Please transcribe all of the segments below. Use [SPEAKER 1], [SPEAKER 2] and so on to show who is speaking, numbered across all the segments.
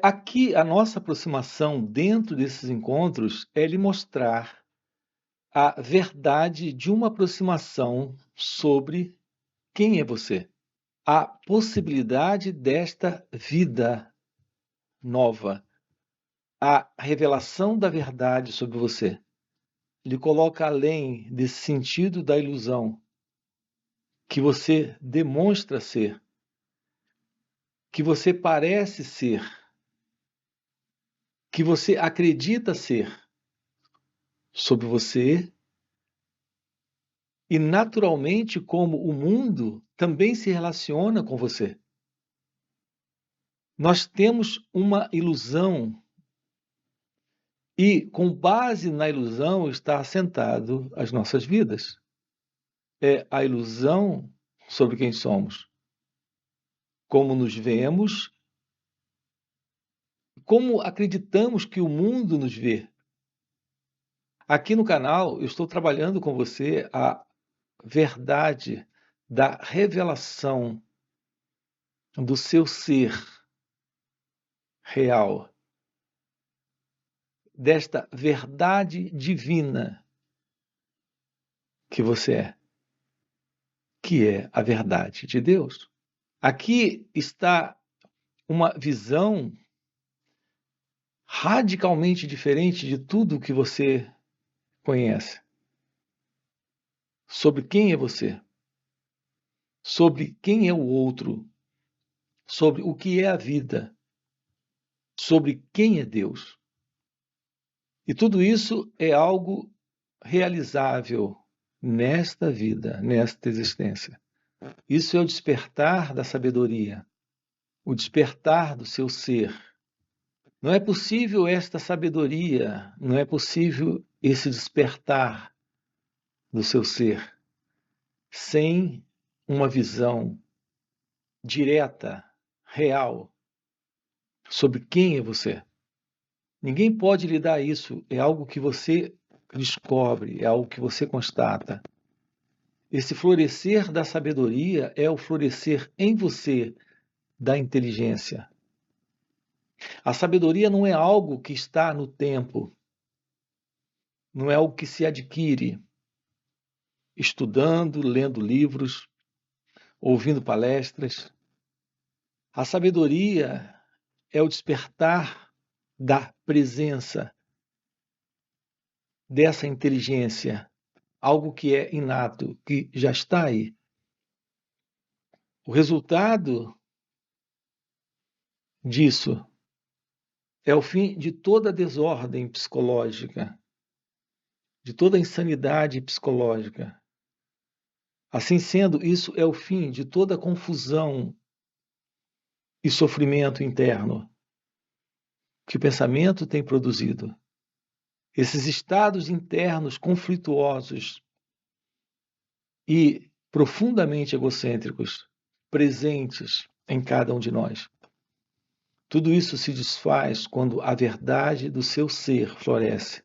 [SPEAKER 1] Aqui a nossa aproximação dentro desses encontros é lhe mostrar a verdade de uma aproximação sobre quem é você, a possibilidade desta vida nova, a revelação da verdade sobre você. Lhe coloca além desse sentido da ilusão que você demonstra ser, que você parece ser, que você acredita ser sobre você e naturalmente como o mundo também se relaciona com você. Nós temos uma ilusão e, com base na ilusão, está assentado as nossas vidas. É a ilusão sobre quem somos, como nos vemos, como acreditamos que o mundo nos vê. Aqui no canal, eu estou trabalhando com você a verdade da revelação do seu ser real, desta verdade divina que você é, que é a verdade de Deus. Aqui está uma visão radicalmente diferente de tudo que você conhece. Sobre quem é você, sobre quem é o outro, sobre o que é a vida, sobre quem é Deus. E tudo isso é algo realizável nesta vida, nesta existência. Isso é o despertar da sabedoria, o despertar do seu ser. Não é possível esta sabedoria, não é possível esse despertar do seu ser sem uma visão direta, real, sobre quem é você. Ninguém pode lhe dar isso, é algo que você descobre, é algo que você constata. Esse florescer da sabedoria é o florescer em você da inteligência. A sabedoria não é algo que está no tempo, não é algo que se adquire estudando, lendo livros, ouvindo palestras. A sabedoria é o despertar da presença dessa inteligência, algo que é inato, que já está aí. O resultado disso é o fim de toda desordem psicológica, de toda insanidade psicológica. Assim sendo, isso é o fim de toda confusão e sofrimento interno que o pensamento tem produzido. Esses estados internos conflituosos e profundamente egocêntricos presentes em cada um de nós. Tudo isso se desfaz quando a verdade do seu ser floresce,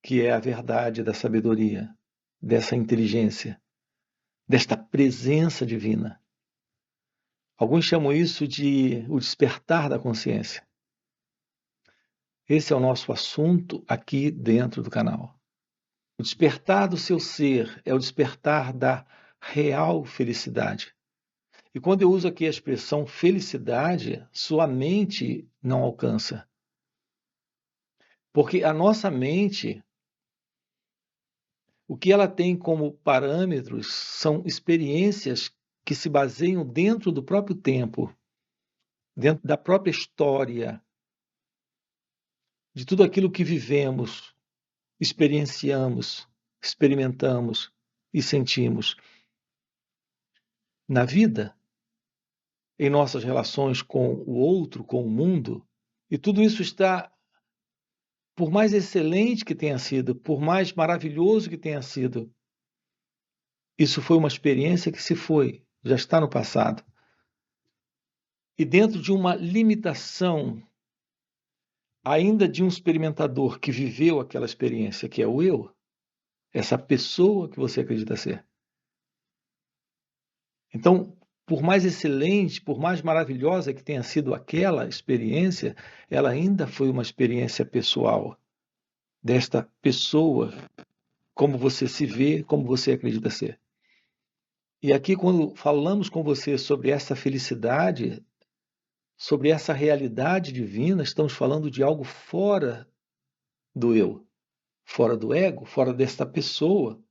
[SPEAKER 1] que é a verdade da sabedoria, dessa inteligência, desta presença divina. Alguns chamam isso de o despertar da consciência. Esse é o nosso assunto aqui dentro do canal. O despertar do seu ser é o despertar da real felicidade. E quando eu uso aqui a expressão felicidade, sua mente não alcança. Porque a nossa mente, o que ela tem como parâmetros são experiências que se baseiam dentro do próprio tempo, dentro da própria história, de tudo aquilo que vivemos, experienciamos, experimentamos e sentimos na vida, em nossas relações com o outro, com o mundo, e tudo isso está, por mais excelente que tenha sido, por mais maravilhoso que tenha sido, isso foi uma experiência que se foi, já está no passado. E dentro de uma limitação, ainda de um experimentador que viveu aquela experiência, que é o eu, essa pessoa que você acredita ser. Então, por mais excelente, por mais maravilhosa que tenha sido aquela experiência, ela ainda foi uma experiência pessoal desta pessoa, como você se vê, como você acredita ser. E aqui, quando falamos com você sobre essa felicidade, sobre essa realidade divina, estamos falando de algo fora do eu, fora do ego, fora desta pessoa,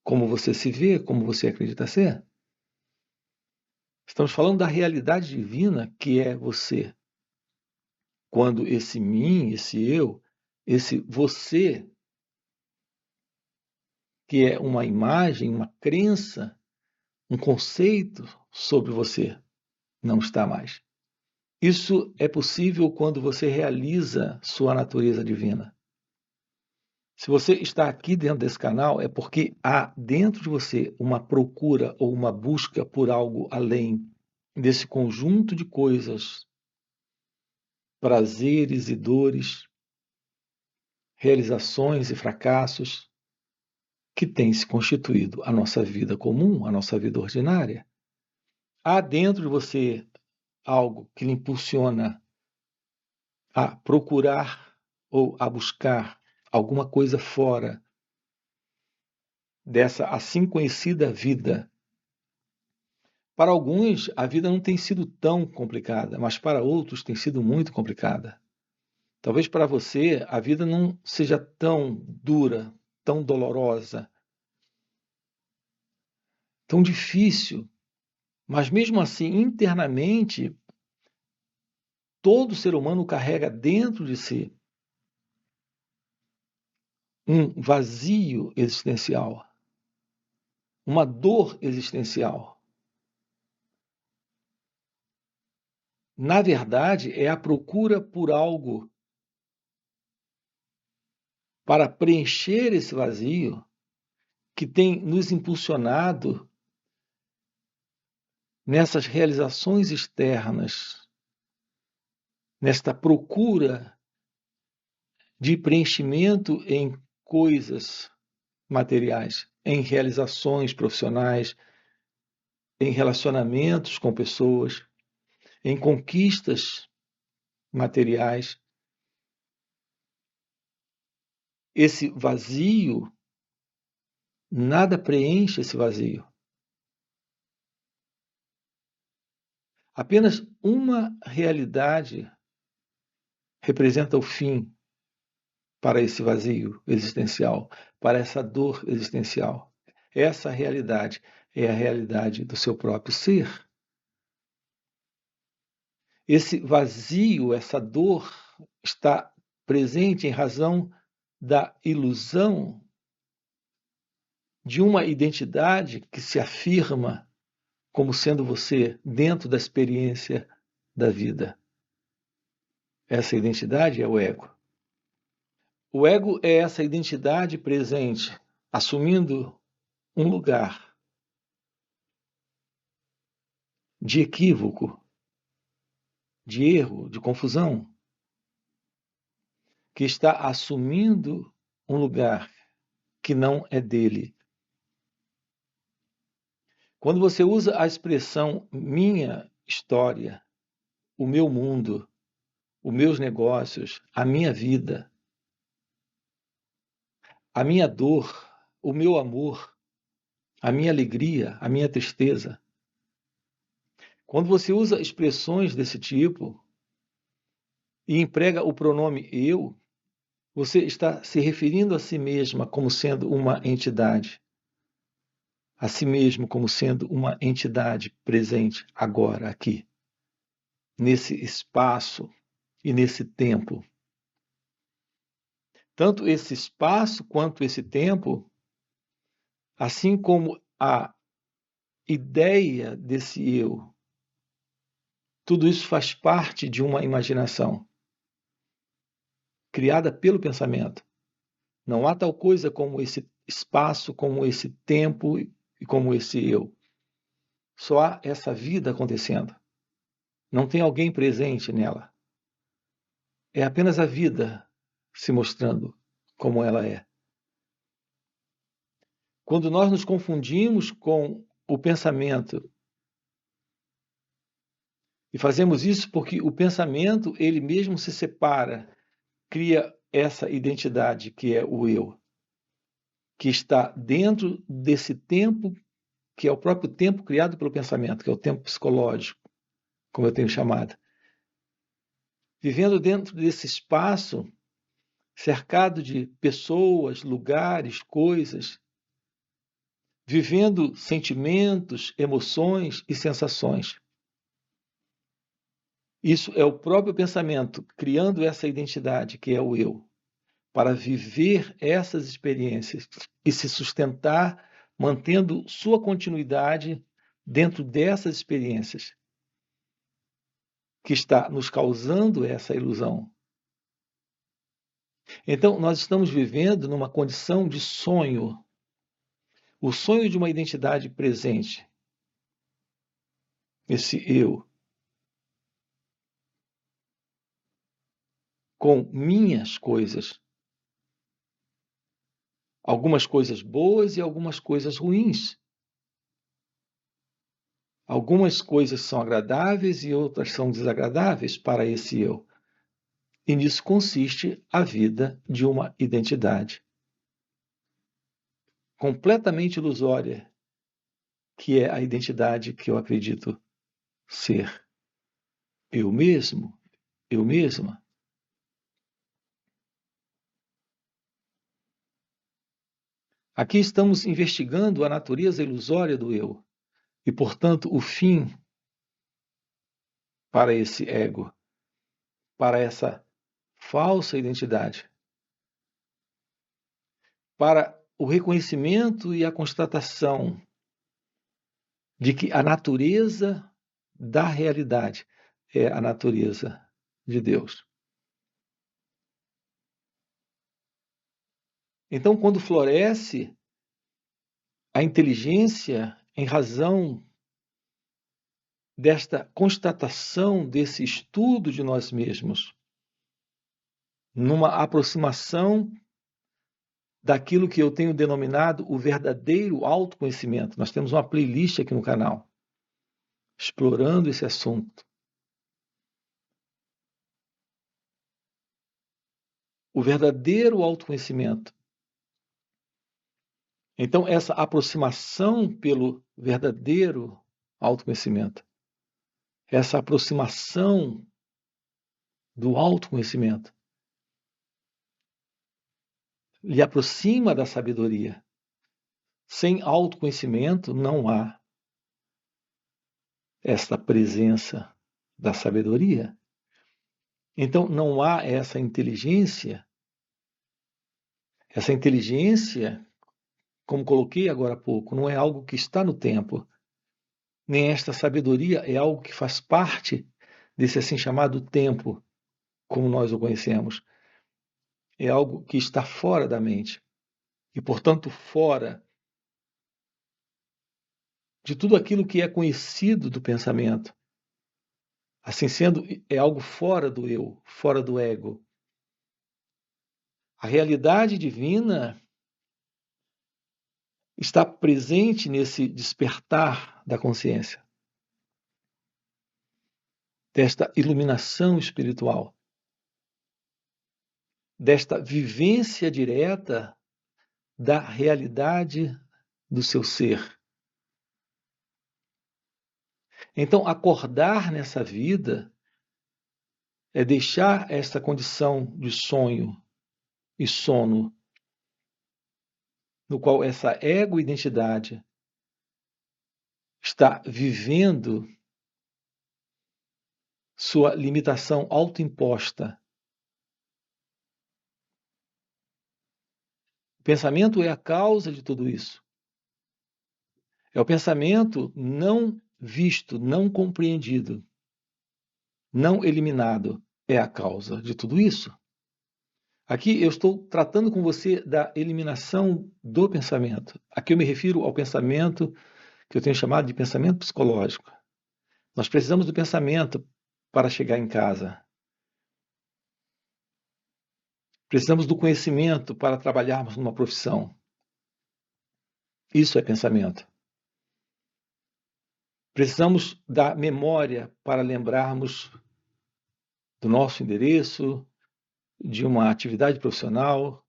[SPEAKER 1] como você se vê, como você acredita ser. Estamos falando da realidade divina que é você. Quando esse mim, esse eu, esse você, que é uma imagem, uma crença, um conceito sobre você, não está mais. Isso é possível quando você realiza sua natureza divina. Se você está aqui dentro desse canal, é porque há dentro de você uma procura ou uma busca por algo além desse conjunto de coisas, prazeres e dores, realizações e fracassos que tem se constituído a nossa vida comum, a nossa vida ordinária. Há dentro de você algo que lhe impulsiona a procurar ou a buscar alguma coisa fora dessa assim conhecida vida. Para alguns, a vida não tem sido tão complicada, mas para outros tem sido muito complicada. Talvez para você a vida não seja tão dura, tão dolorosa, tão difícil, mas mesmo assim, internamente, todo ser humano carrega dentro de si um vazio existencial, uma dor existencial. Na verdade, é a procura por algo para preencher esse vazio que tem nos impulsionado nessas realizações externas, nesta procura de preenchimento em coisas materiais, em realizações profissionais, em relacionamentos com pessoas, em conquistas materiais. Esse vazio, nada preenche esse vazio. Apenas uma realidade representa o fim para esse vazio existencial, para essa dor existencial. Essa realidade é a realidade do seu próprio ser. Esse vazio, essa dor, está presente em razão da ilusão de uma identidade que se afirma como sendo você dentro da experiência da vida. Essa identidade é o ego. O ego é essa identidade presente, assumindo um lugar de equívoco, de erro, de confusão, que está assumindo um lugar que não é dele. Quando você usa a expressão minha história, o meu mundo, os meus negócios, a minha vida, a minha dor, o meu amor, a minha alegria, a minha tristeza. Quando você usa expressões desse tipo e emprega o pronome eu, você está se referindo a si mesma como sendo uma entidade. A si mesmo como sendo uma entidade presente agora, aqui, nesse espaço e nesse tempo. Tanto esse espaço quanto esse tempo, assim como a ideia desse eu, tudo isso faz parte de uma imaginação criada pelo pensamento. Não há tal coisa como esse espaço, como esse tempo e como esse eu. Só há essa vida acontecendo. Não tem alguém presente nela. É apenas a vida se mostrando como ela é. Quando nós nos confundimos com o pensamento E fazemos isso porque o pensamento, ele mesmo se separa, cria essa identidade que é o eu, que está dentro desse tempo, que é o próprio tempo criado pelo pensamento, que é o tempo psicológico, como eu tenho chamado. Vivendo dentro desse espaço, cercado de pessoas, lugares, coisas, vivendo sentimentos, emoções e sensações. Isso é o próprio pensamento criando essa identidade que é o eu, para viver essas experiências e se sustentar, mantendo sua continuidade dentro dessas experiências, que está nos causando essa ilusão. Então, nós estamos vivendo numa condição de sonho, o sonho de uma identidade presente, esse eu, com minhas coisas, algumas coisas boas e algumas coisas ruins. Algumas coisas são agradáveis e outras são desagradáveis para esse eu. E nisso consiste a vida de uma identidade completamente ilusória, que é a identidade que eu acredito ser eu mesmo, eu mesma. Aqui estamos investigando a natureza ilusória do eu e, portanto, o fim para esse ego, para essa falsa identidade, para o reconhecimento e a constatação de que a natureza da realidade é a natureza de Deus. Então, quando floresce a inteligência em razão desta constatação, desse estudo de nós mesmos, numa aproximação daquilo que eu tenho denominado o verdadeiro autoconhecimento. Nós temos uma playlist aqui no canal explorando esse assunto. O verdadeiro autoconhecimento. Então, essa aproximação pelo verdadeiro autoconhecimento, essa aproximação do autoconhecimento, lhe aproxima da sabedoria. Sem autoconhecimento não há esta presença da sabedoria. Então não há essa inteligência. Essa inteligência, como coloquei agora há pouco, não é algo que está no tempo. Nem esta sabedoria é algo que faz parte desse assim chamado tempo, como nós o conhecemos. É algo que está fora da mente. E, portanto, fora de tudo aquilo que é conhecido do pensamento. Assim sendo, é algo fora do eu, fora do ego. A realidade divina está presente nesse despertar da consciência, desta iluminação espiritual, desta vivência direta da realidade do seu ser. Então, acordar nessa vida é deixar essa condição de sonho e sono, no qual essa ego-identidade está vivendo sua limitação autoimposta. O pensamento é a causa de tudo isso. É o pensamento não visto, não compreendido, não eliminado, é a causa de tudo isso. Aqui eu estou tratando com você da eliminação do pensamento. Aqui eu me refiro ao pensamento que eu tenho chamado de pensamento psicológico. Nós precisamos do pensamento para chegar em casa. Precisamos do conhecimento para trabalharmos numa profissão. Isso é pensamento. Precisamos da memória para lembrarmos do nosso endereço, de uma atividade profissional,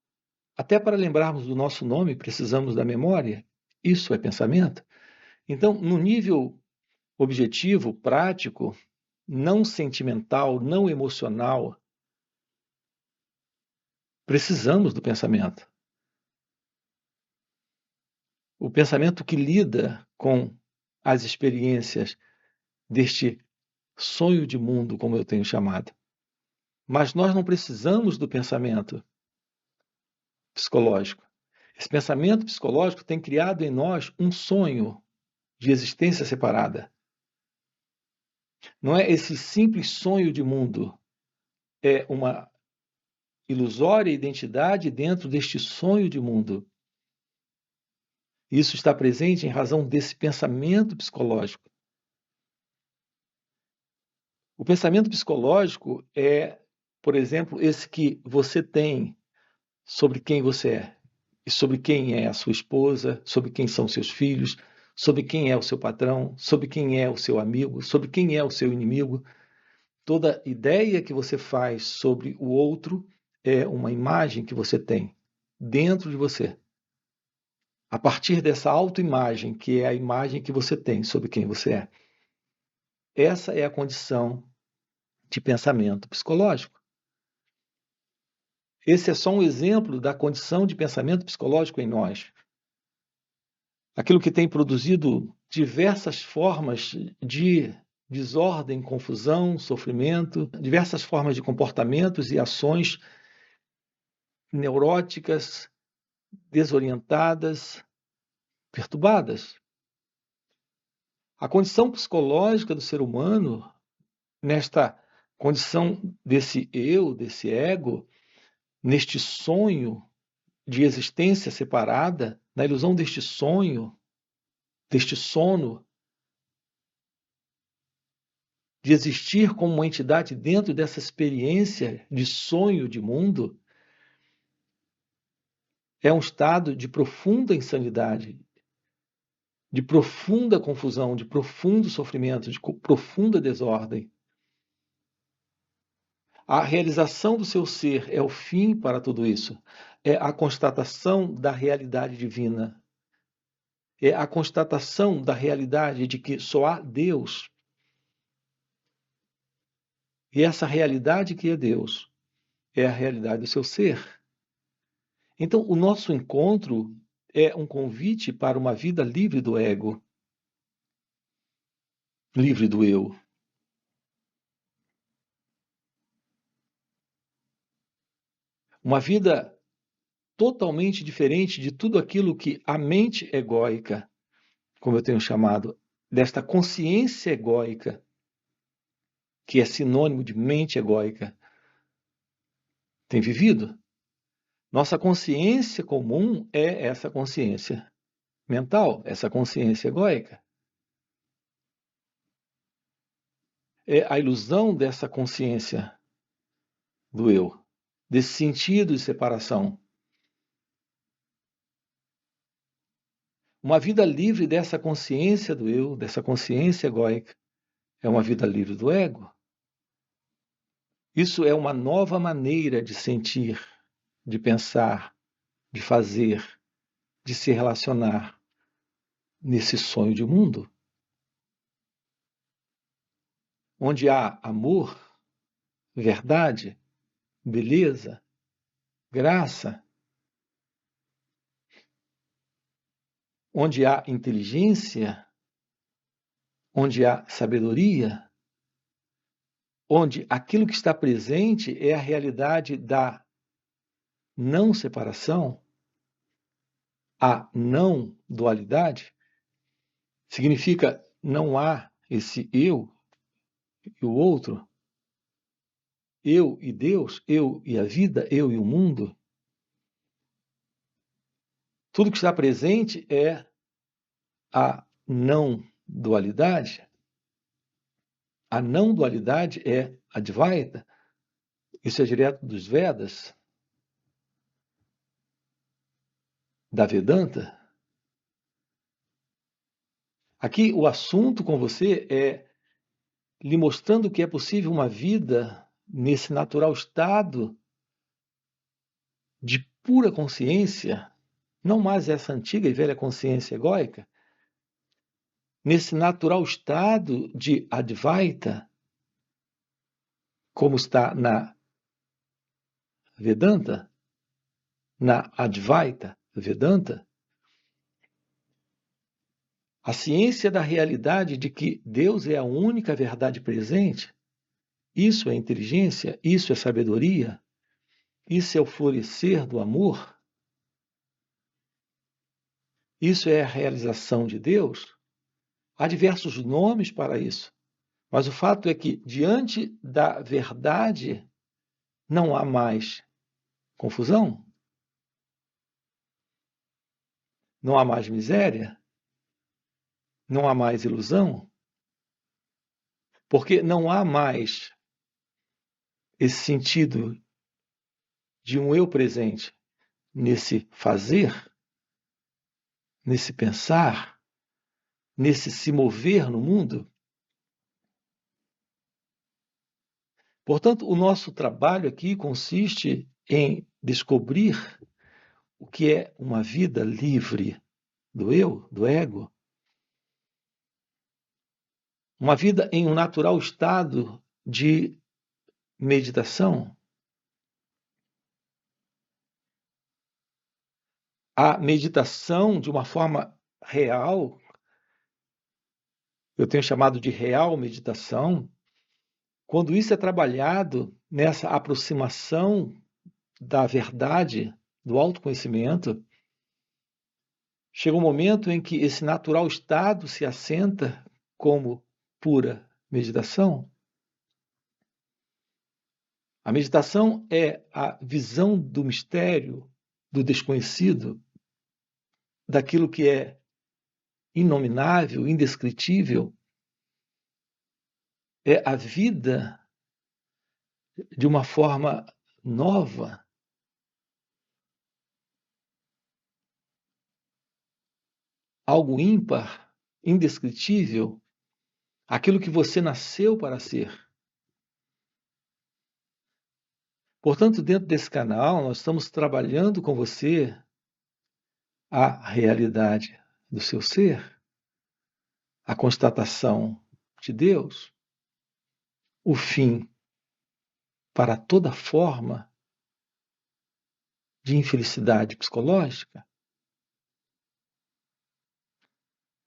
[SPEAKER 1] até para lembrarmos do nosso nome, precisamos da memória. Isso é pensamento. Então, no nível objetivo, prático, não sentimental, não emocional, precisamos do pensamento. O pensamento que lida com as experiências deste sonho de mundo, como eu tenho chamado. Mas nós não precisamos do pensamento psicológico. Esse pensamento psicológico tem criado em nós um sonho de existência separada. Não é esse simples sonho de mundo, é uma ilusória identidade dentro deste sonho de mundo. Isso está presente em razão desse pensamento psicológico. O pensamento psicológico é, por exemplo, esse que você tem sobre quem você é, e sobre quem é a sua esposa, sobre quem são seus filhos, sobre quem é o seu patrão, sobre quem é o seu amigo, sobre quem é o seu inimigo. Toda ideia que você faz sobre o outro é uma imagem que você tem dentro de você. A partir dessa autoimagem, que é a imagem que você tem sobre quem você é. Essa é a condição de pensamento psicológico. Esse é só um exemplo da condição de pensamento psicológico em nós. Aquilo que tem produzido diversas formas de desordem, confusão, sofrimento, diversas formas de comportamentos e ações neuróticas, desorientadas, perturbadas. A condição psicológica do ser humano, nesta condição desse eu, desse ego, neste sonho de existência separada, na ilusão deste sonho, deste sono, de existir como uma entidade dentro dessa experiência de sonho de mundo, é um estado de profunda insanidade, de profunda confusão, de profundo sofrimento, de profunda desordem. A realização do seu ser é o fim para tudo isso. É a constatação da realidade divina. É a constatação da realidade de que só há Deus. E essa realidade que é Deus é a realidade do seu ser. Então, o nosso encontro é um convite para uma vida livre do ego, livre do eu. Uma vida totalmente diferente de tudo aquilo que a mente egóica, como eu tenho chamado, desta consciência egóica, que é sinônimo de mente egóica, tem vivido. Nossa consciência comum é essa consciência mental, essa consciência egóica. É a ilusão dessa consciência do eu, desse sentido de separação. Uma vida livre dessa consciência do eu, dessa consciência egóica, é uma vida livre do ego. Isso é uma nova maneira de sentir, de pensar, de fazer, de se relacionar nesse sonho de mundo, onde há amor, verdade, beleza, graça, onde há inteligência, onde há sabedoria, onde aquilo que está presente é a realidade da não separação, a não dualidade, significa não há esse eu e o outro, eu e Deus, eu e a vida, eu e o mundo. Tudo que está presente é a não dualidade. A não dualidade é Advaita. Isso é direto dos Vedas, da Vedanta. Aqui o assunto com você é lhe mostrando que é possível uma vida nesse natural estado de pura consciência, não mais essa antiga e velha consciência egóica, nesse natural estado de Advaita, como está na Vedanta, na Advaita Vedanta, a ciência da realidade de que Deus é a única verdade presente, isso é inteligência, isso é sabedoria, isso é o florescer do amor, isso é a realização de Deus. Há diversos nomes para isso, mas o fato é que, diante da verdade, não há mais confusão, não há mais miséria, não há mais ilusão, porque não há mais esse sentido de um eu presente nesse fazer, nesse pensar, nesse se mover no mundo. Portanto, o nosso trabalho aqui consiste em descobrir o que é uma vida livre do eu, do ego, uma vida em um natural estado de meditação. A meditação, de uma forma real, eu tenho chamado de real meditação, quando isso é trabalhado nessa aproximação da verdade, do autoconhecimento, chega um momento em que esse natural estado se assenta como pura meditação. A meditação é a visão do mistério, do desconhecido, daquilo que é inominável, indescritível. É a vida de uma forma nova. Algo ímpar, indescritível, aquilo que você nasceu para ser. Portanto, dentro desse canal, nós estamos trabalhando com você a realidade do seu ser, a constatação de Deus, o fim para toda forma de infelicidade psicológica.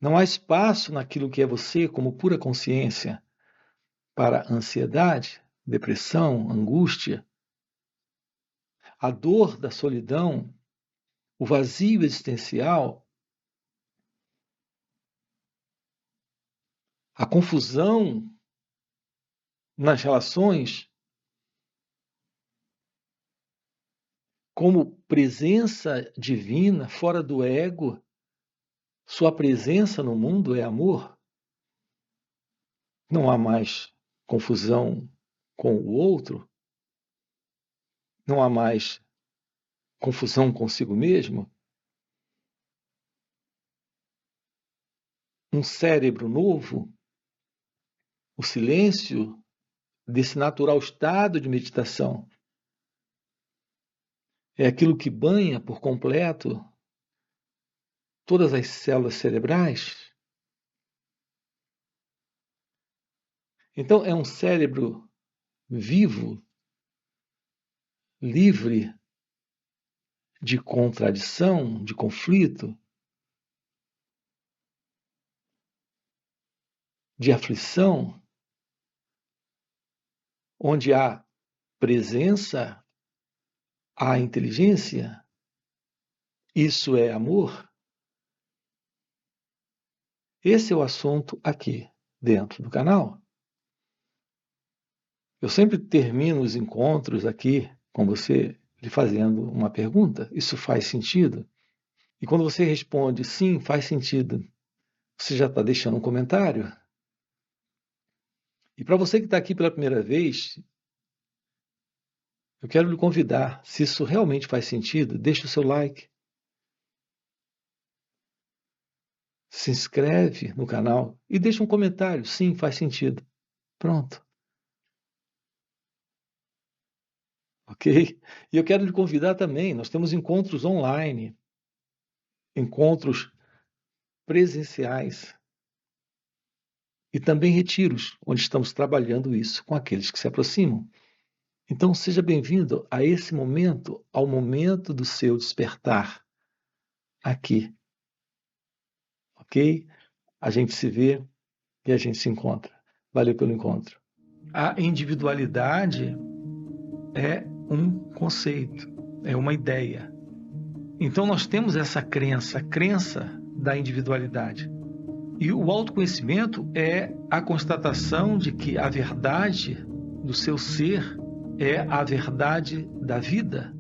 [SPEAKER 1] Não há espaço naquilo que é você como pura consciência para ansiedade, depressão, angústia, a dor da solidão, o vazio existencial, a confusão nas relações como presença divina fora do ego. Sua presença no mundo é amor. Não há mais confusão com o outro. Não há mais confusão consigo mesmo. Um cérebro novo, o silêncio desse natural estado de meditação é aquilo que banha por completo todas as células cerebrais. Então, é um cérebro vivo, livre de contradição, de conflito, de aflição, onde há presença, há inteligência. Isso é amor? Esse é o assunto aqui dentro do canal. Eu sempre termino os encontros aqui com você lhe fazendo uma pergunta. Isso faz sentido? E quando você responde sim, faz sentido, você já está deixando um comentário. E para você que está aqui pela primeira vez, eu quero lhe convidar, se isso realmente faz sentido, deixe o seu like. se inscreve no canal e deixa um comentário. Sim, faz sentido. Pronto. Ok? E eu quero lhe convidar também. Nós temos encontros online, encontros presenciais e também retiros, onde estamos trabalhando isso com aqueles que se aproximam. Então, seja bem-vindo a esse momento, ao momento do seu despertar aqui. Ok? A gente se vê e a gente se encontra. Valeu pelo encontro. A individualidade é um conceito, é uma ideia. Então nós temos essa crença, a crença da individualidade. E o autoconhecimento é a constatação de que a verdade do seu ser é a verdade da vida.